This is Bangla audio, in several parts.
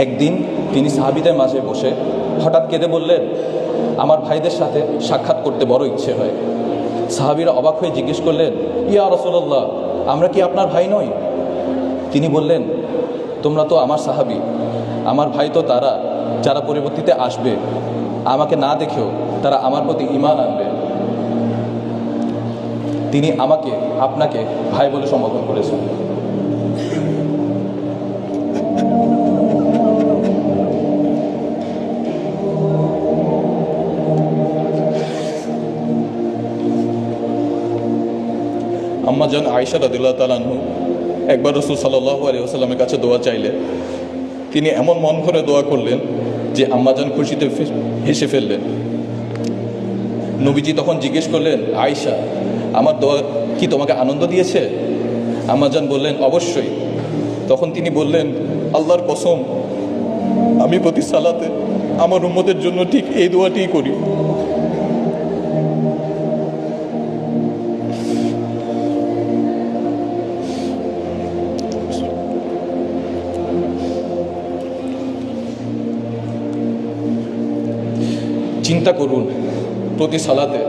একদিন তিনি সাহাবীদের মাঝে বসে হঠাৎ কেঁদে বললেন, আমার ভাইদের সাথে সাক্ষাৎ করতে বড় ইচ্ছে হয়। সাহাবীরা অবাক হয়ে জিজ্ঞেস করলেন, ইয়া রাসূলুল্লাহ, আমরা কি আপনার ভাই নই? তিনি বললেন, তোমরা তো আমার সাহাবী, আমার ভাই তো তারা যারা পরবর্তীতে আসবে, আমাকে না দেখেও তারা আমার প্রতি ঈমান আনবে। তিনি আমাকে আপনাকে ভাই বলে সম্বোধন করেছেন। আম্মা জান আয়েশা রাদিয়াল্লাহু তাআলা আনহু একবার রাসূল সাল্লাল্লাহু আলাইহি ওয়াসাল্লামের কাছে দোয়া চাইলেন। তিনি এমন মন ভরে দোয়া করলেন যে আম্মা জান খুশিতে হেসে ফেললেন। নবীজি তখন জিজ্ঞেস করলেন, আয়েশা, আমার দোয়া কি তোমাকে আনন্দ দিয়েছে? আম্মা জান বললেন, অবশ্যই। তখন তিনি বললেন, আল্লাহর কসম, আমি প্রতি সালাতে আমার উম্মতের জন্য ঠিক এই দোয়াটিই করি। চিন্তা করুন, প্রতি সালাতে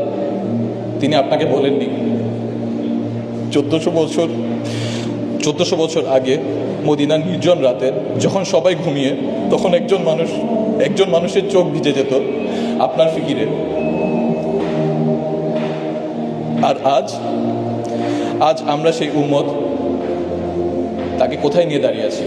তিনি আপনাকে বলেননি। 1400 বছর আগে মদিনার নির্জন রাতে যখন সবাই ঘুমিয়ে, তখন একজন মানুষের চোখ ভিজে যেত আপনার ফিকিরে। আর আজ আমরা সেই উম্মত তাকে কোথায় নিয়ে দাঁড়িয়ে আছি?